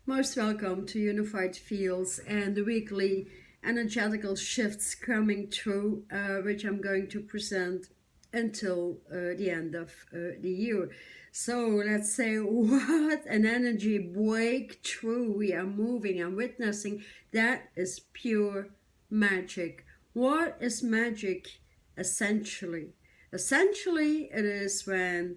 Most welcome to Unified Fields and the weekly energetical shifts coming through, which I'm going to present until the end of the year. So let's say what an energy breakthrough we are moving and witnessing. That is pure magic. What is magic essentially? Essentially, it is when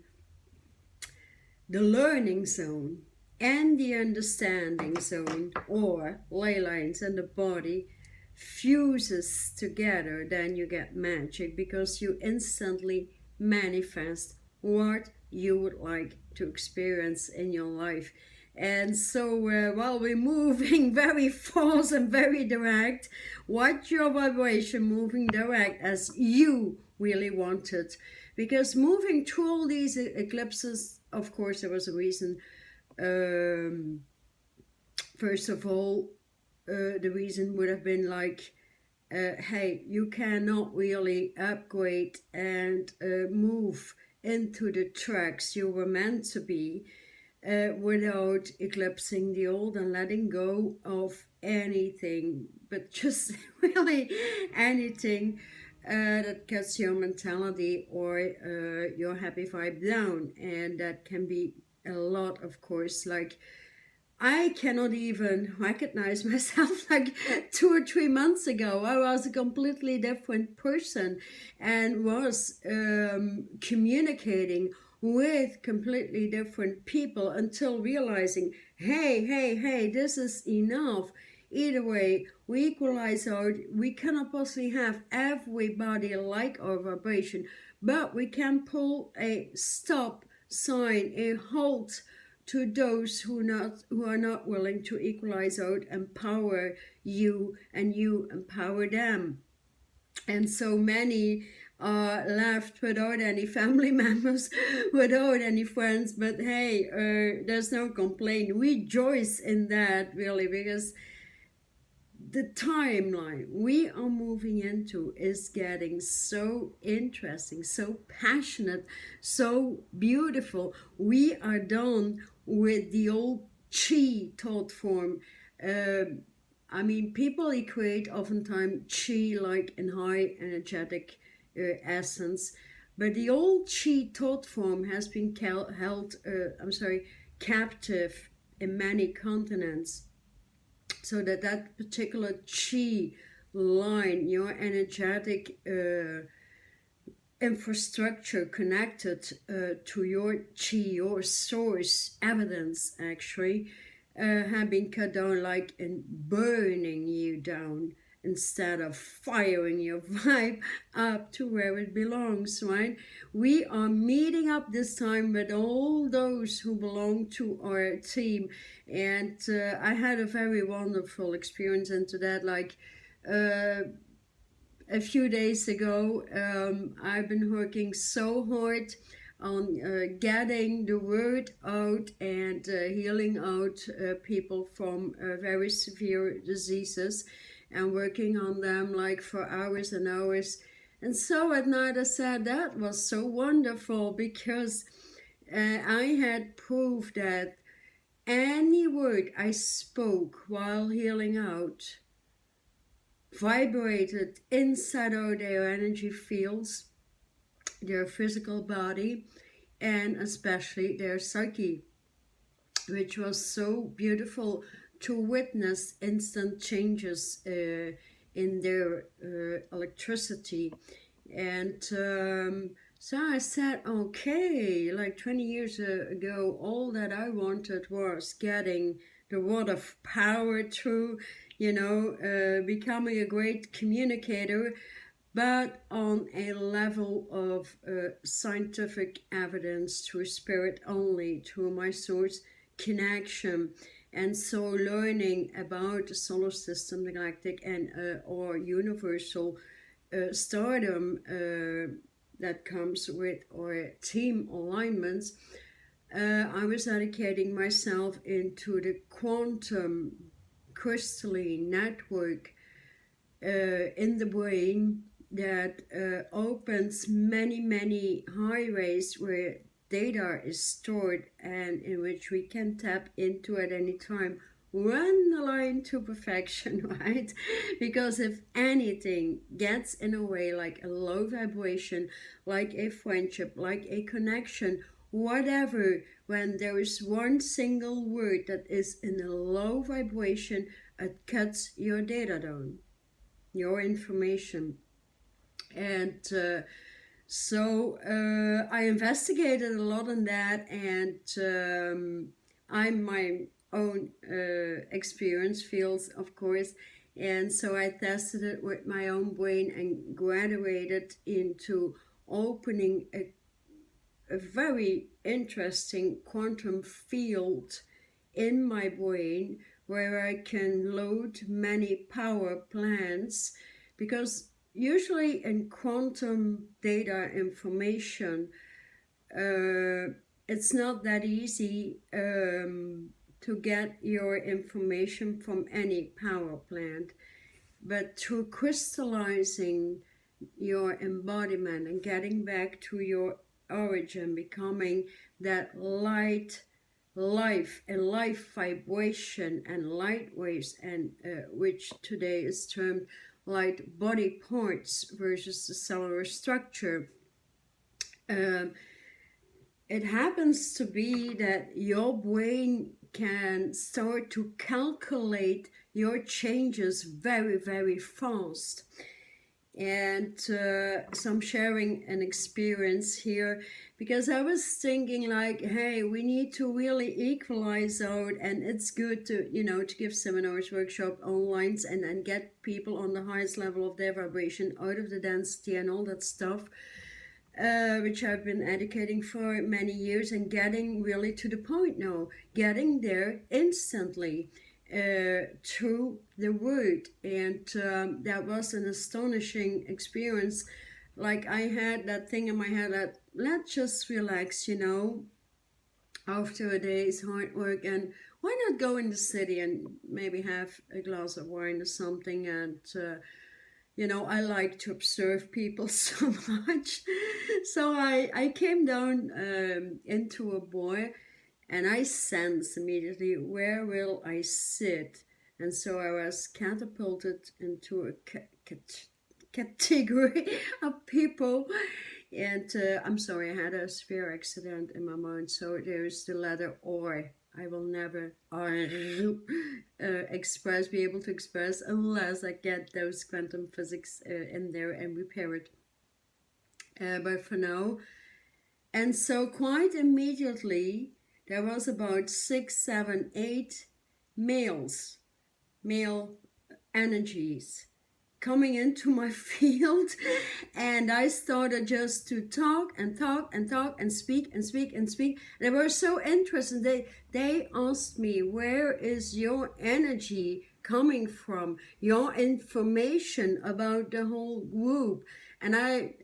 the learning zone and the understanding zone, or ley lines in the body, fuses together, then you get magic, because you instantly manifest what you would like to experience in your life. And so while we're moving very fast and very direct, watch your vibration moving direct as you really want it. Because moving through all these eclipses, of course, there was a reason. First of all, the reason would have been like, hey, you cannot really upgrade and move into the tracks you were meant to be without eclipsing the old and letting go of anything, but just really anything that cuts your mentality or your happy vibe down. And that can be a lot, of course. Like, I cannot even recognize myself. Like 2 or 3 months ago, I was a completely different person and was communicating with completely different people until realizing, hey, this is enough. Either way, we equalize out. We cannot possibly have everybody like our vibration, but we can pull a stop sign, a halt to those who are not willing to equalize out, empower you, and you empower them. And so many are left without any family members, without any friends. But hey, there's no complaint. We rejoice in that, really, because the timeline we are moving into is getting so interesting, so passionate, so beautiful. We are done with the old chi thought form. I mean, people equate oftentimes chi like in high energetic essence, but the old chi thought form has been held, captive in many continents. So that particular chi line, your energetic infrastructure connected to your chi, your source evidence, actually, have been cut down, like in burning you down, instead of firing your vibe up to where it belongs, right? We are meeting up this time with all those who belong to our team, and I had a very wonderful experience into that. Like a few days ago, I've been working so hard on getting the word out and healing out people from very severe diseases, and working on them like for hours and hours. And so at night I said that was so wonderful, because I had proof that any word I spoke while healing out vibrated inside of their energy fields, their physical body, and especially their psyche, which was so beautiful to witness instant changes in their electricity. And so I said, okay, like 20 years ago, all that I wanted was getting the word of power through, becoming a great communicator, but on a level of scientific evidence, through spirit only, through my source connection. And so learning about the solar system, the galactic, and or universal stardom that comes with our team alignments, I was dedicating myself into the quantum crystalline network in the brain that opens many highways where data is stored and in which we can tap into at any time run the line to perfection, right? Because if anything gets in a way, like a low vibration, like a friendship, like a connection, whatever, when there is one single word that is in a low vibration, it cuts your data down, your information. And I investigated a lot on that, and I'm my own experience fields, of course. And so I tested it with my own brain and graduated into opening a very interesting quantum field in my brain where I can load many power plants, because usually in quantum data information, it's not that easy to get your information from any power plant, but through crystallizing your embodiment and getting back to your origin, becoming that light life and life vibration and light waves, and which today is termed light body parts versus the cellular structure. It happens to be that your brain can start to calculate your changes very, very fast. And so I'm sharing an experience here, because I was thinking like, hey, we need to really equalize out, and it's good to, to give seminars, workshop online, and get people on the highest level of their vibration out of the density and all that stuff, which I've been educating for many years, and getting really to the point now, getting there instantly. Through the word, and that was an astonishing experience. Like, I had that thing in my head that let's just relax, after a day's hard work, and why not go in the city and maybe have a glass of wine or something. And I like to observe people so much, so I came down into a bar. And I sense immediately, where will I sit? And so I was catapulted into a category of people. And I'm sorry, I had a severe accident in my mind. So there's the letter R. I will never be able to express unless I get those quantum physics in there and repair it. But for now, and so quite immediately, there was about 6, 7, 8 male energies coming into my field, and I started just to talk and talk and talk and speak and speak and speak. They were so interested. They asked me, where is your energy coming from, your information about the whole group? And I'm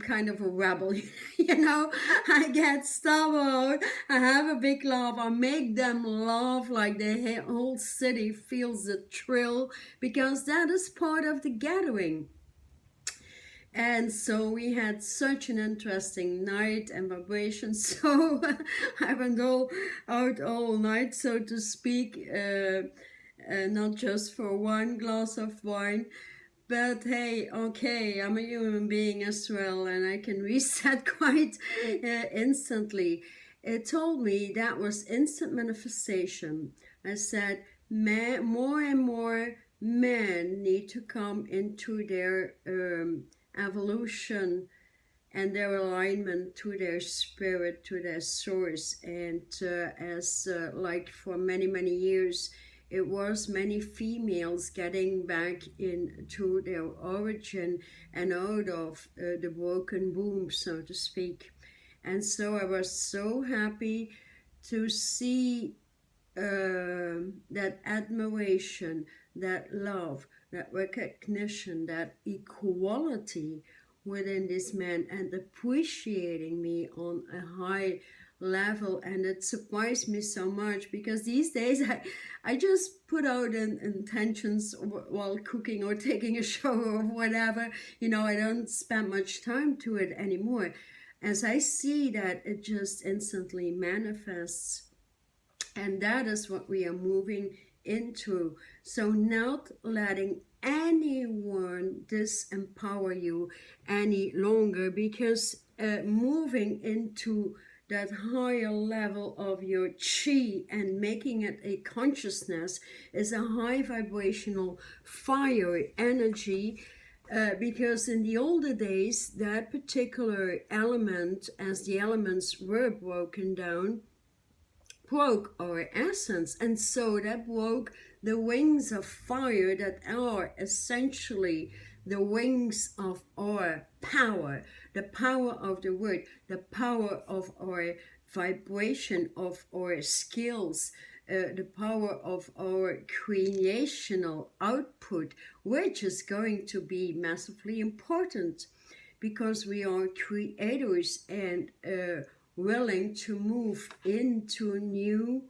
kind of a rebel, I get stubborn, I have a big laugh, I make them laugh like the whole city feels the thrill, because that is part of the gathering. And so we had such an interesting night and vibration. So I went out all night, so to speak, not just for one glass of wine. But hey, okay, I'm a human being as well, and I can reset quite instantly. It told me that was instant manifestation. I said, more and more men need to come into their evolution and their alignment to their spirit, to their source. And like for many, many years, it was many females getting back into their origin and out of the broken womb, so to speak. And so I was so happy to see that admiration, that love, that recognition, that equality within this man, and appreciating me on a high level. And it surprised me so much, because these days I just put out intentions while cooking or taking a shower or whatever. I don't spend much time to it anymore, as I see that it just instantly manifests And that is what we are moving into. So not letting anyone disempower you any longer, because moving into that higher level of your chi and making it a consciousness is a high vibrational fire energy, because in the older days that particular element, as the elements were broken down, broke our essence, and so that broke the wings of fire that are essentially the wings of our power, the power of the word, the power of our vibration, of our skills, the power of our creational output, which is going to be massively important because we are creators and willing to move into new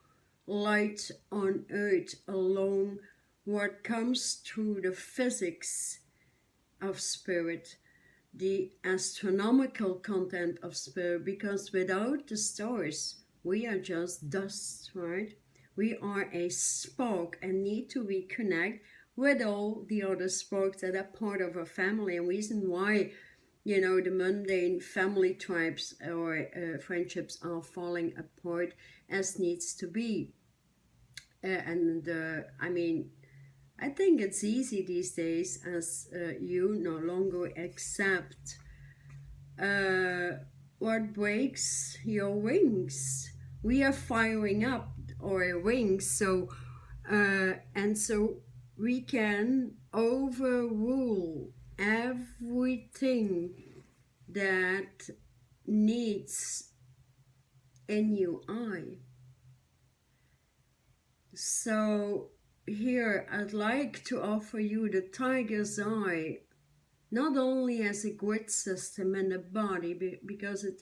light on earth along what comes through the physics of spirit, the astronomical content of spirit, because without the stars we are just dust, right? We are a spark and need to reconnect with all the other sparks that are part of our family, and reason why the mundane family tribes or friendships are falling apart as needs to be. I think it's easy these days as you no longer accept what breaks your wings. We are firing up our wings, so we can overrule everything that needs a new eye. So here I'd like to offer you the tiger's eye, not only as a grid system in the body because it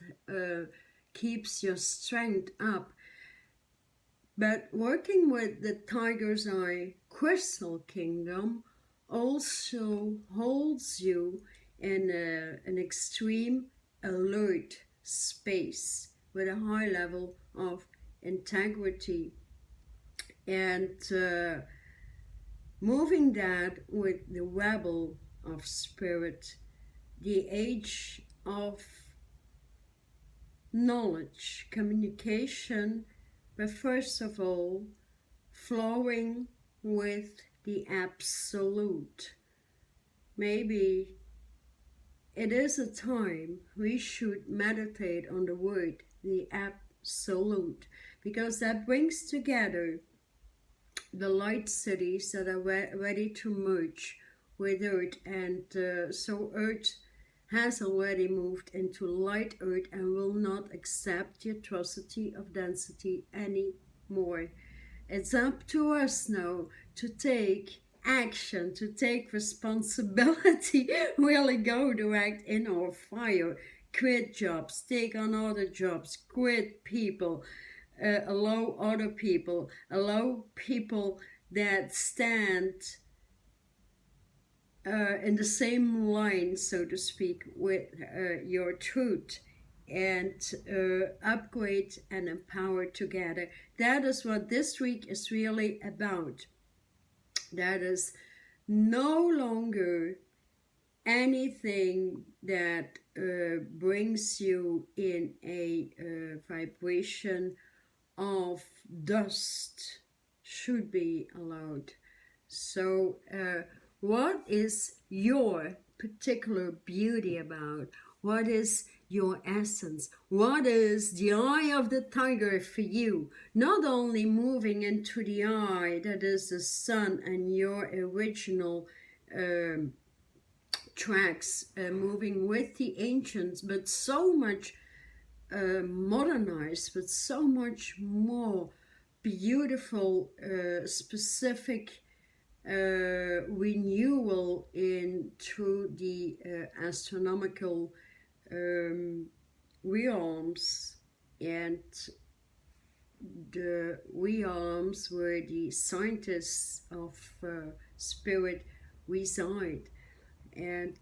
keeps your strength up, but working with the tiger's eye crystal kingdom also holds you in an extreme alert space with a high level of integrity, and moving that with the rebel of spirit, the age of knowledge, communication, but first of all flowing with the absolute. Maybe it is a time we should meditate on the word, the absolute, because that brings together the light cities that are ready to merge with Earth, and so Earth has already moved into light Earth and will not accept the atrocity of density anymore. It's up to us now to take action, to take responsibility, really go direct in our fire, quit jobs, take on other jobs, quit people, allow other people, allow people that stand in the same line, so to speak, with your truth, and upgrade and empower together. That is what this week is really about. That is no longer anything that brings you in a vibration of dust should be allowed. So what is your particular beauty about? What is your essence? What is the eye of the tiger for you? Not only moving into the eye that is the sun and your original tracks, moving with the ancients, but so much modernized, but so much more beautiful, specific renewal into the astronomical realms, and the realms where the scientists of spirit reside. And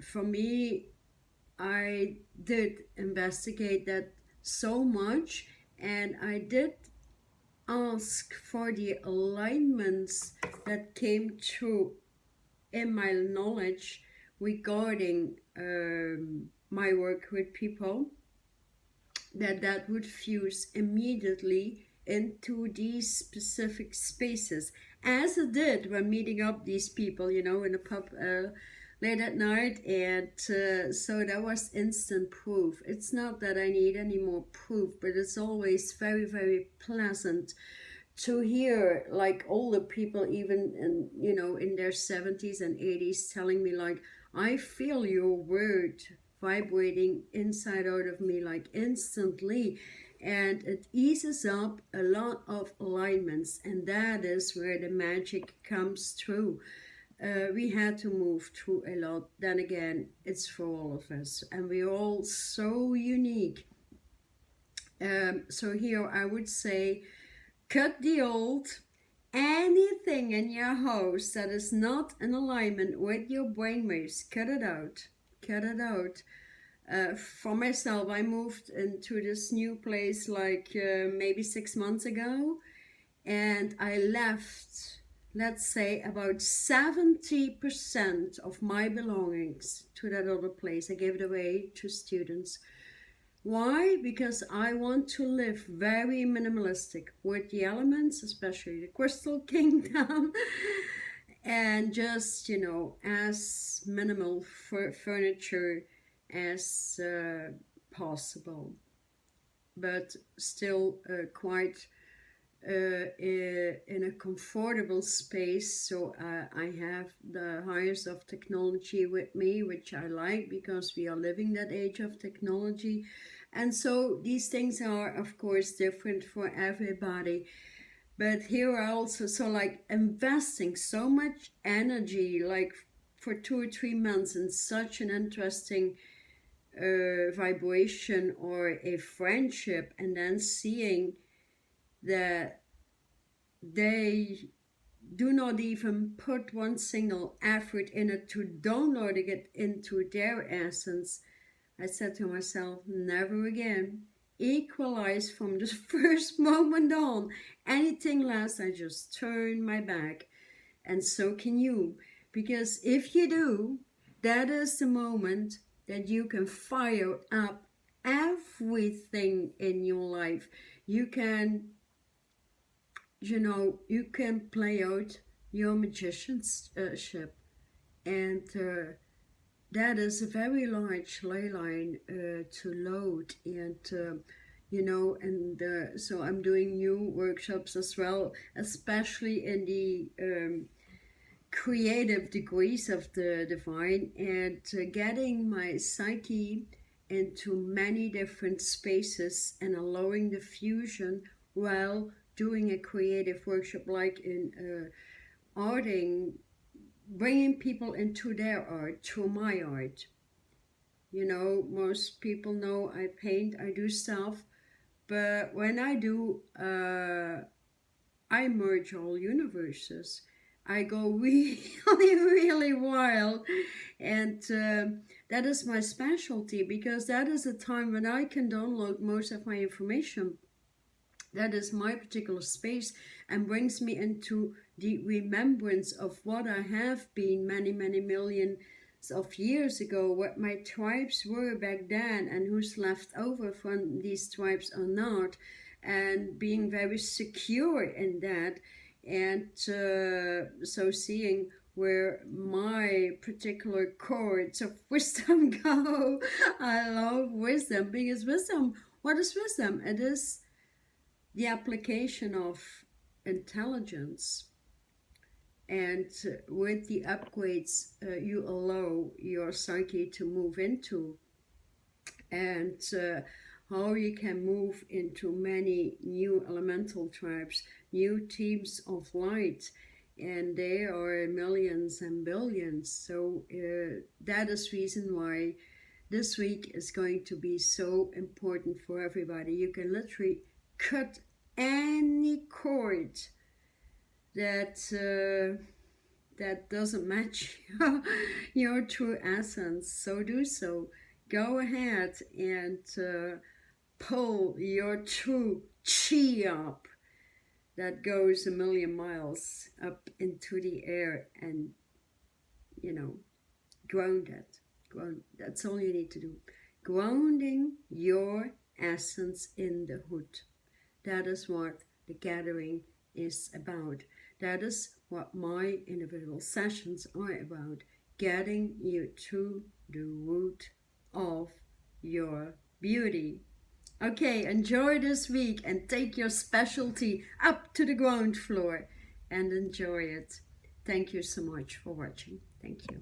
for me, I did investigate that so much, and I did ask for the alignments that came through in my knowledge regarding my work with people, that would fuse immediately into these specific spaces, as it did when meeting up these people, in a pub late at night. And so that was instant proof. It's not that I need any more proof, but it's always very, very pleasant to hear like older people, even in their 70s and 80s, telling me like, I feel your word vibrating inside out of me like instantly, and it eases up a lot of alignments, and that is where the magic comes through. We had to move through a lot. Then again, it's for all of us, and we're all so unique. So here I would say, cut the old. Anything in your house that is not in alignment with your brainwaves, cut it out. Cut it out. For myself, I moved into this new place like maybe 6 months ago, and I left, let's say, about 70% of my belongings to that other place. I gave it away to students. Why? Because I want to live very minimalistic with the elements, especially the crystal kingdom, and just, as minimal furniture as possible, but still quite in a comfortable space. So I have the highest of technology with me, which I like because we are living that age of technology. And so these things are, of course, different for everybody. But here I also, so like investing so much energy, like for 2 or 3 months in such an interesting vibration or a friendship, and then seeing that they do not even put one single effort in it to downloading it into their essence, I said to myself, never again. Equalize from the first moment on. Anything less, I just turn my back. And so can you. Because if you do, that is the moment that you can fire up everything in your life. You can, you can play out your magicianship. And that is a very large ley line to load. And so I'm doing new workshops as well, especially in the creative degrees of the divine, and getting my psyche into many different spaces and allowing the fusion while doing a creative workshop, like in arting, bringing people into their art through my art. Most people know I paint, I do stuff, but when I do, I merge all universes. I go really, really wild, and that is my specialty, because that is a time when I can download most of my information. That is my particular space, and brings me into the remembrance of what I have been many, many millions of years ago, what my tribes were back then, and who's left over from these tribes or not, and being very secure in that. And so seeing where my particular chords of wisdom go. I love wisdom, because wisdom, what is wisdom? It is the application of intelligence. And with the upgrades you allow your psyche to move into, and how you can move into many new elemental tribes, new teams of light, and they are millions and billions. So that is reason why this week is going to be so important for everybody. You can literally cut any cord that doesn't match your true essence. So do so. Go ahead and pull your true chi up that goes a million miles up into the air and, ground it. That's all you need to do. Grounding your essence in the hood. That is what the gathering is about. That is what my individual sessions are about. Getting you to the root of your beauty. Okay, enjoy this week and take your specialty up to the ground floor and enjoy it. Thank you so much for watching. Thank you.